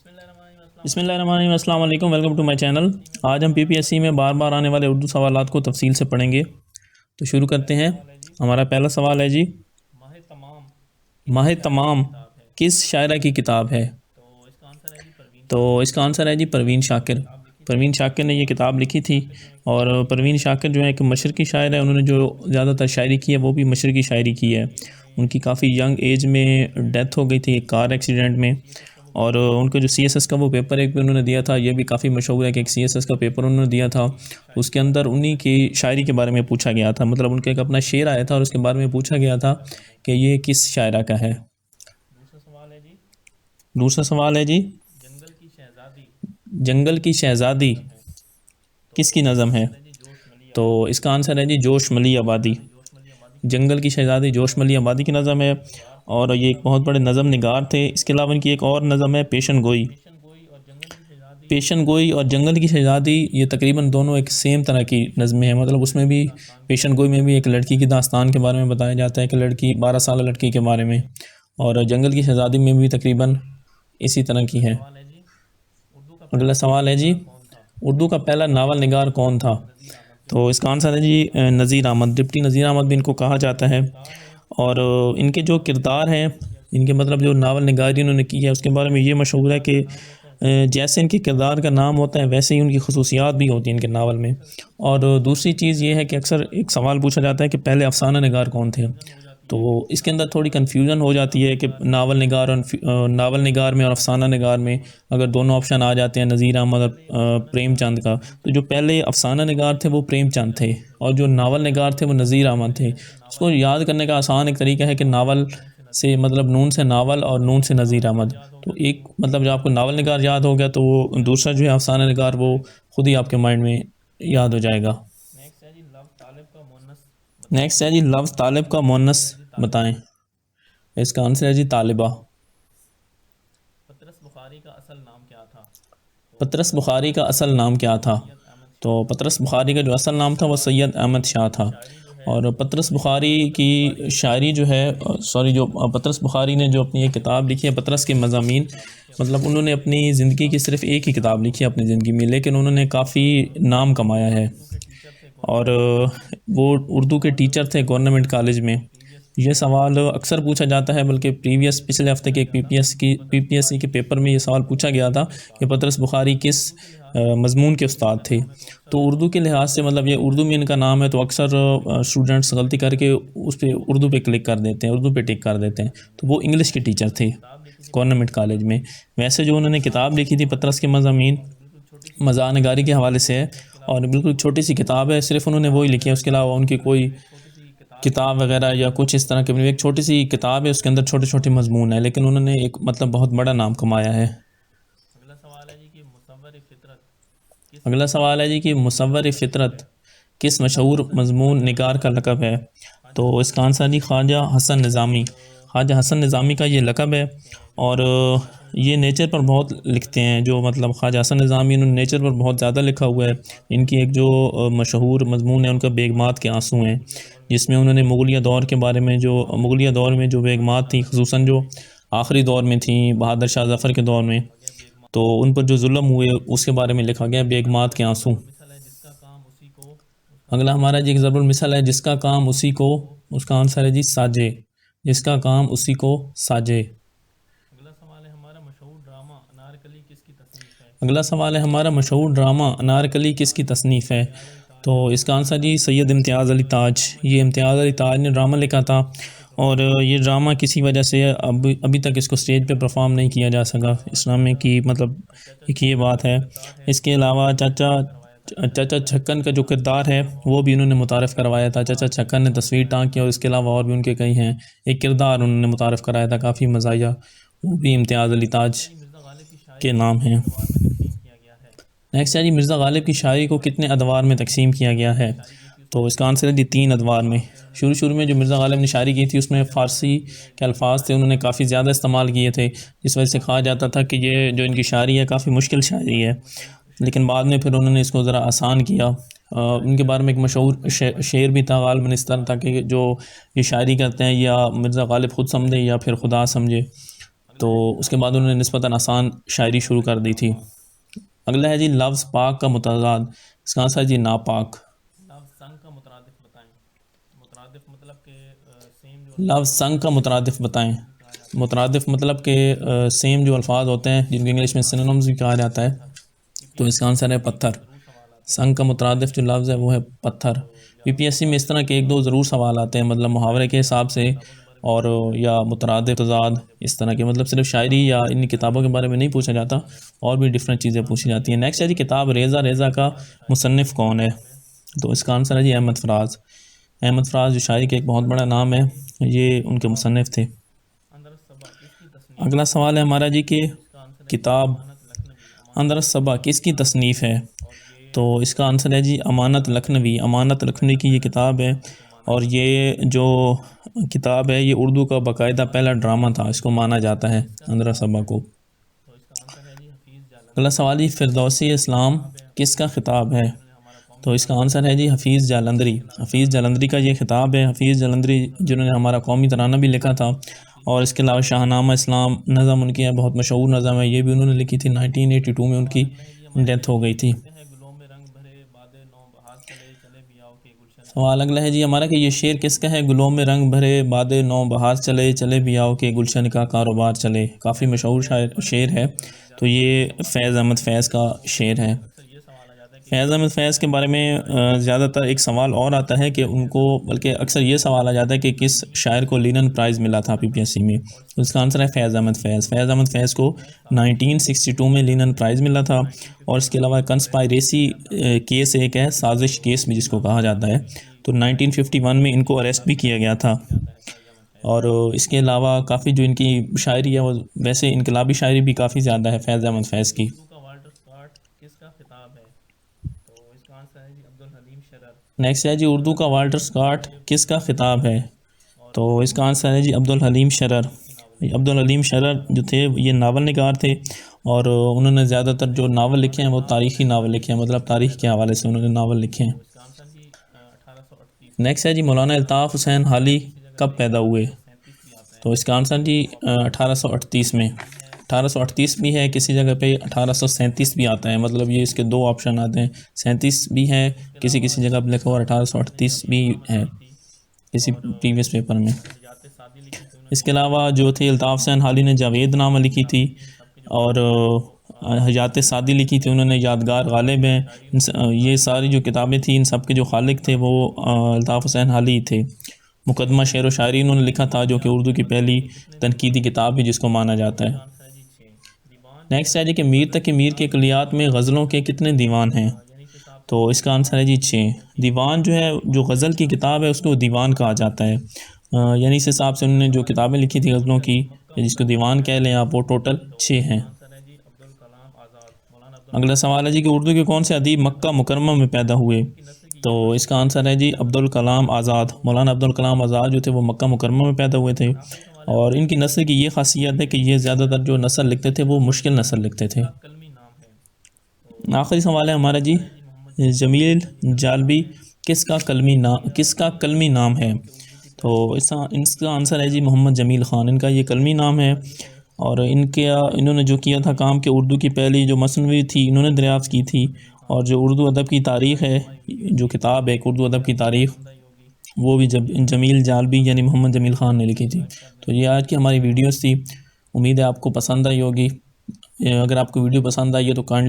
बिस्मिल्लाहिर्रहमानिर्रहीम, अस्सलाम वालेकुम, वेलकम टू माय चैनल। आज हम पीपीएससी में बार बार आने वाले उर्दू सवालात को तफसील से पढ़ेंगे। तो शुरू करते हैं। हमारा पहला सवाल है जी, माह तमाम माह किस शायरा की तमाम किताब है? किस शायरा की किताब है? तो इसका आंसर है जी परवीन तो शाकिर। इसका आंसर है जी परवीन शाकिर। किताब लिखी थी परवीन इन्होंने। शाकिर ने ये किताब लिखी थी। शाकिर जो है एक और मशरकी परवीन शायर है। शाकिर जो है एक मशरकी शायर है। उन्होंने जो ज़्यादातर शायरी की है वो भी मशरकी शायरी की है। एज में उनकी काफ़ी यंग एज में डेथ हो गई थी एक कार एक्सीडेंट में। सीएसएस का वो और पेपर उनका जो सीएसएस का वो पेपर एक भी उन्होंने दिया था, ये भी काफ़ी मशहूर है कि एक सीएसएस का पेपर उन्होंने दिया था। की शायरी उसके के बारे अंदर में उन्हीं पूछा की गया था। शायरी के बारे में पूछा गया था, मतलब उनका एक अपना शेर आया था और उसके बारे में पूछा गया था कि ये किस शायरा का है। दूसरा सवाल है जी, दूसरा सवाल है जी, जंगल की शहजादी जंगल की किसकी शहज़ादी नज़म है? किसकी तो इसका नज़म है? आंसर है जी जोश मली तो आबादी। इसका आंसर है जी जोश मली आबादी। जोश मली आबादी की नज़म जंगल है। की शहज़ादी जोश मली आबादी की नज़म है। नज़म निगार थे और इसके ये एक अलावा बहुत इनकी बड़े एक नज़म और नज़म निगार है थे। इसके अलावा इनकी एक और नज़म है पेशन गोई। पेशन गोई और जंगल की शहजादी। पेशन गोई और जंगल की शहज़ादी ये तकरीबन दोनों एक सेम तरह की नज़में हैं। मतलब उसमें भी, दास्तान के पेशन बारे गोई में में है। भी एक लड़की की दास्तान के बारे में बताया जाता है कि लड़की 12 साल लड़की के बारे में। और जंगल की शहज़ादी में भी तकरीबन इसी तरह की अगला है। सवाल है जी, उर्दू का अगला पहला सवाल नावल है जी, निगार कौन था? उर्दू का पहला नावल निगार कौन था? नज़ीर अहमद थे। तो इसका आंसर है जी नज़ीर अहमद। डिप्टी नज़ीर अहमद भी इनको कहा जाता जो है। किरदार है और नावल इनके जो निगार उसमें किरदार हैं, बहुत बढ़िया किया इनके गया है। मतलब जो नावल निगारी इन्होंने की है उसके बारे में ये जिस मशहूर है किरदार कि का नाम होता है वैसे ही जैसे इनके किरदार का नाम होता है वैसे ही उनकी खसूसियात भी होती हैं इनके नावल में। और दूसरी चीज़ ये है कि अक्सर एक सवाल पूछा जाता है कि पहले अफसाना निगार कौन थे। कन्फ्यूज़न हो जाती तो है कि इसके अंदर नावल थोड़ी निगार थे कन्फ्यूज़न हो जाती है कि निगार थे नावल निगार और नावल निगार में और अफसाना निगार में अगर दोनों ऑप्शन आ जाते हैं नज़ीर अहमद और पहले अफसाना निगार प्रेमचंद का, तो जो प्रेमचंद थे पहले अफसाना निगार थे वो प्रेमचंद थे। और जो नावल निगार थे वो नज़ीर नावल अहमद पहले थे। थे तो नावल इसको बाद याद में करने थे। का आसान एक तरीका है कि नावल नावल नून से से नज़ीर मतलब नून से नावल और नून से नावल नज़ीर निगार अहमद। याद हो गया तो तो एक मतलब जब आपको नावल निगार याद हो गया तो वो दूसरा जो है अफसाना निगार वो खुद ही आपके माइंड में याद हो जाएगा। नेक्स्ट है जी लव तालिब का मुअन्नस बताएं। नेक्स्ट है जी लफ्ज़ तालिब का इसका मुअन्नस आंसर है जी तालिबा। बताएं। इसका आंसर है जी तालिबा। पतरस बुखारी का असल नाम क्या था? तो पतरस पतरस बुखारी का बुखारी जो असल है नाम क्या था? सैयद अहमद शाह तो था। पतरस बुखारी का जो असल नाम था वो सैयद अहमद शाह था। शायरी जो है और वो पतरस लिखी बुखारी पतरस की बुखारी ने शायरी जो है, लिखी थी। सॉरी, जो पतरस बुखारी ने जो अपनी एक किताब लिखी है पतरस के पतरस की मज़ामीन, किताब लिखी है मतलब पतरस उन्होंने के अपनी मज़ामीन ज़िंदगी की किताब सिर्फ़ लिखी है। एक ही किताब लिखी है अपनी ज़िंदगी में, लेकिन उन्होंने और काफ़ी नाम कमाया है। उर्दू के टीचर थे और गवर्नमेंट कॉलेज में। वो ये उर्दू के सवाल टीचर थे गवर्नमेंट कॉलेज में। प्रीवियस ये पेपर में सवाल पूछा अक्सर जाता है। पूछा जाता है, बल्कि प्रीवियस पिछले हफ्ते के पूछा एक गया था कि पतरस पीपीएससी बुखारी के किस पेपर में ये सवाल पूछा गया था मजमून के कि उस्ताद थे। पतरस बुखारी तो किस उर्दू के लिहाज से मज़मून के उर्दू में उस्ताद इनका थे। नाम है तो अक्सर तो उर्दू के लिहाज से मतलब ये उर्दू में इनका नाम है तो अक्सर स्टूडेंट्स गलती करके उस पर उर्दू पे क्लिक कर देते हैं, उर्दू पे टिक कर देते हैं। तो वो इंग्लिश के टीचर थे किताब लिखी थी गवर्नमेंट पतरस कॉलेज में। वैसे जो उन्होंने बुखारी किताब ने। लिखी थी पतरस के मज़ामीन, और बिल्कुल छोटी सी मज़ाह किताब है। नगारी के हवाले से है। और इसके अलावा और उसी बिल्कुल को छोटी सी किताब है, सिर्फ उन्होंने किताब वही लिखी है, वगैरह उसके या अलावा उनकी मतलब कोई एक छोटी सी किताब ही किताब लिखी है। वगैरह या कुछ इस तरह की एक छोटी सी किताब है, उसके अंदर छोटे छोटे मजमून है, लेकिन उन्होंने एक मतलब बहुत बड़ा नाम कमाया है। अगला सवाल है जी कि मुसव्वर फितरत किस अगला मशहूर सवाल है जी कि मजमून निगार मुसव्वर का लक़ब फ़ितरत है? किस ख्वाजा मशहूर हसन निज़ामी मजमून का निगार का लक़ब है। लक़ब है? ख्वाजा तो हसन इसका आंसर निज़ामी। जी ख्वाजा हसन निज़ामी। और ख्वाजा हसन निज़ामी का ये लक़ब है। के जो और हसन ये निज़ामी नेचर पर जो बहुत लिखते नेचर हैं, जो मतलब ख्वाजा हसन निज़ामी इन्होंने नेचर पर बहुत ज़्यादा लिखा हुआ है। बेगमात के इनकी आंसू एक हैं। जो मशहूर मजमून है उनका बेगमात के आंसू हैं, मुगलिया दौर में जो जिसमें उन्होंने मुगलिया दौर के बारे में, जो आखिरी मुगलिया दौर दौर में में जो बेगमात थी, बहादुर शाह खसूसन जो जफ़र की आखिरी दौर में थी बहादुर शाह जफ़र के दौर में, लिखा गया बेगमात। तो उन पर जो जुल्म हुए उसके बारे में लिखा गया अगला बेगमात हमारा के जी एक आंसू। ज़बरुल मिसल है जिसका काम उसी को। उसका अगला आंसर है जी हमारा जी एक साजे। ज़रूर मिसल है जिसका काम उसी को, उसका आंसर है जी साजे। जिसका काम उसी को साजे। अगला सवाल है हमारा मशहूर ड्रामा अनारकली किसकी तसनीफ़ है? अगला सवाल है हमारा मशहूर ड्रामा अनारकली किसकी तसनीफ़ है? इम्तियाज़ अली ताज तो ने इसका ड्रामा आंसर लिखा जी था। सैयद इम्तियाज़ अली ताज। ड्रामा ये इसी वजह से इम्तियाज़ अली मशहूर ताज है ने कि ड्रामा लिखा था। स्टेज पे और परफॉर्म नहीं ये किया जा ड्रामा सका। किसी वजह से अभी अभी तक इसको स्टेज पे परफॉर्म नहीं किया जा सका, अगला हमारा इस्लाम में की मतलब चाचा एक ये छक्कन का बात जो है। किरदार है इसके वो भी अलावा इन्होंने चाचा मुतारफ़ करवाया था। चाचा छक्कन का जो किरदार है वो भी इन्होंने मुतारफ़ करवाया था। चाचा छक्कन ने तस्वीर टांग की और इसके अलावा और भी उनके कई हैं। एक किरदार उन्होंने मुतारफ़ कराया था काफ़ी मज़ाहिया, वो भी इम्तियाज़ अली नेक्स्ट ताज है जी मिर्ज़ा गालिब की शायरी के को नाम कितने हैं। अदवार में तकसीम किया गया है? नेक्स्ट है जी मिर्ज़ा गालिब की शायरी को कितने अदवार में तकसीम किया गया है? उन्होंने शायरी की थी उसमें तो इसका तीन आंसर है जी 3 अदवार में। अल्फाज थे उन्होंने शुरू शुरू फ़ारसी में जो में मिर्ज़ा गालिब ने शायरी की थी उसमें ज़्यादा फ़ारसी इस्तेमाल किए के जिसकी अल्फाज वजह थे, से उन्होंने उनको काफ़ी ज़्यादा इस्तेमाल किए थे, जिस वजह से कहा जाता था कि ये जो इनकी शायरी है काफ़ी मुश्किल शायरी है। फ़ारसी मसाइल शेर लेकिन थे बाद में उनके। फिर उन्होंने इसको ज़रा आसान किया। उनके बारे में एक मशहूर शेर भी था गालिबन इस तरह था कि जो ये शायरी करते हैं या मिर्ज़ा गालिब ख़ुद समझे या फिर खुदा समझे। तो उसके बाद उन्होंने निस्बतन आसान शायरी शुरू कर दी थी। अगला है जी लफ्ज़ पाक का मुतज़ाद, इसका आंसर है जी नापाक। लफ्ज़ संग का मुतरादिफ बताएं। मुतरादिफ मतलब कि सेम जो लफ्ज़ संग का मुतरादिफ बताएं। कहा जाता है। मुतरादिफ मतलब कि सेम जो अल्फाज होते हैं जिनको इंग्लिश में सिनोनिम्स भी कहा जाता है, तो इसका आंसर है पत्थर। ज़रूर सवाल आते हैं। संग का मुतरादिफ जो लफ्ज़ है वो है पत्थर। पीपीएससी में इस तरह के एक दो ज़रूर सवाल आते हैं, मतलब मुहावरे के हिसाब से और या मुतरादिफ तज़ाद इस तरह के, मतलब सिर्फ शायरी या इन किताबों के बारे में नहीं पूछा जाता, और भी डिफरेंट चीज़ें पूछी जाती हैं। नेक्स्ट है जी किताब रेज़ा रेज़ा का मुसन्निफ़ कौन है, तो इसका आंसर है जी अहमद फ़राज। अहमद फ़राज जो शायरी के एक बहुत बड़ा नाम है, ये उनके मुसन्निफ़ थे। अंदर सबा किसकी तस्नीफ अगला सवाल है हमारा जी कि इसका आंसर है जी किताब अमानत लखनवी। अंदर सबा किसकी तसनीफ़ है, और ये तो इसका आंसर है जी अमानत लखनवी। अमानत लखनवी की ये किताब है, और ये जो किताब है ये उर्दू का बाकायदा पहला ड्रामा था, इसको माना जाता है अंदर सबा को। तो इसका आंसर है जी हफीज़ जालंधरी। अगला सवाल जी फिरदौसी इस्लाम किसका खिताब है, जिन्होंने हमारा कौमी तो इसका आंसर है जी हफीज़ जालंधरी। हफीज़ जालंधरी का ये खिताब है। हफीज़ जालंधरी जिन्होंने हमारा कौमी तराना भी लिखा था, और इसके अलावा शाहनामा इस्लाम नज़म उनकी है, बहुत मशहूर नज़म है, ये भी उन्होंने लिखी थी। 1982 में उनकी अगला है जी हमारा डेथ हो गई थी। हैं गुलों में रंग भरे बादे नौ बहार चले चले भी आओ के गुलशन। सवाल अगला है जी हमारा कि ये शेर किसका है, गुलों में रंग भरे बादे नौ बहार चले चले भी आओ के गुलशन का कारोबार चले। काफ़ी मशहूर शेर है, तो ये फैज़ अहमद फैज़ का शेर है। अक्सर ये सवाल आ जाता है कि फैज़ अहमद फैज़ के बारे में ज़्यादातर एक सवाल और आता है कि उनको, बल्कि अक्सर ये सवाल आ जाता है कि किस शायर को लिनन प्राइज़ मिला था पीपीएससी में, तो इसका आंसर है फैज़ अहमद फैज़। फैज़ अहमद फैज़ को 1962 में लिनन प्राइज़ मिला था, और इसके अलावा कंस्पायरेसी केस एक है, साजिश केस भी जिसको कहा जाता है, तो 1951 में इनको अरेस्ट भी किया गया था। और इसके अलावा काफ़ी जो इनकी शायरी है वो वैसे इनकलाबी शायरी भी काफ़ी ज़्यादा है फैज़ अहमद फैज़ की। उर्दू का वाल्टर स्कॉट किसका खिताब है, तो इसका आंसर है जी अब्दुल हलीम शरर। नेक्स्ट है जी उर्दू का वाल्टर स्कॉट किसका खिताब है, तो इसका आंसर है जी अब्दुल हलीम शरर। अब्दुल हलीम शरर जो थे ये नावल निगार थे, और उन्होंने ज़्यादातर जो नावल लिखे हैं वो तारीख़ी नावल लिखे हैं, मतलब तारीख़ के हवाले से उन्होंने नावल लिखे हैं। इसका आंसर जी 1838। नेक्स्ट है जी मौलाना अल्ताफ़ हुसैन हाली कब पैदा हुए, 37 भी आता है। तो इसका आंसर जी 1838 में। 1838 भी है किसी जगह पे, 1837 भी आता है, मतलब ये इसके दो ऑप्शन आते हैं, 37 भी है किसी किसी जगह पे लिखा हुआ, 1838 भी है किसी प्रीवियस पेपर में। जाते शादी लिखी थी उन्होंने। इसके अलावा जो थे अल्ताफ़ हुसैन हाली ने जावेद नामा लिखी थी, और हयात सादी लिखी थी उन्होंने, यादगार गालिब हैं। ये सारी जो किताबें थी इन सब के जो खालिक थे वो अल्ताफ़ हुसैन हाली थे। मुकदमा शेर व शायरी उन्होंने लिखा था, जो कि उर्दू की पहली तनकीदी किताब है जिसको माना जाता है। आंसर है जी 6। दीवान नेक्स्ट है जी कि मीर तक मीर के कुलियात में गज़लों के कितने दीवान हैं, यानी के हिसाब तो इसका आंसर है जी 6। दीवान जो है जो गज़ल की किताब है उसको दीवान कहा जाता है, यानी इस हिसाब से उन्होंने जो किताबें लिखी थी गज़लों की, जिसको दीवान कह लें आप, वो टोटल 6 हैं। आंसर है जी अब्दुल कलाम आज़ाद। मौलाना अगला सवाल है जी कि उर्दू के कौन से अदीब मक्का मुकरमा में पैदा हुए, तो इसका आंसर है जी अब्दुल कलाम आज़ाद। मौलाना अब्दुल कलाम आज़ाद जो थे वो मक्का मुकरमा में पैदा हुए थे, और इनकी नस्ल की ये खासियत है कि ये ज़्यादातर जो नस्ल लिखते थे वो मुश्किल नस्ल लिखते थे। कलमी नाम है। आखिरी सवाल है हमारा जी जमील जालबी किसका कलमी नाम है, तो इसका आंसर है जी मोहम्मद जमील ख़ान। इनका ये कलमी नाम है, और इन्होंने जो किया था काम कि उर्दू की पहली जो मसनवी थी इन्होंने दरियाफ़्त की थी, और जो उर्दू अदब की तारीख़ है, जो किताब है एक उर्दू अदब की तारीख़, वो भी जब जमील जालबी यानी मोहम्मद जमील ख़ान ने लिखी थी। तो ये आज की हमारी वीडियोस थी, उम्मीद है आपको पसंद आई होगी। अगर आपको वीडियो पसंद आई है तो काइंडली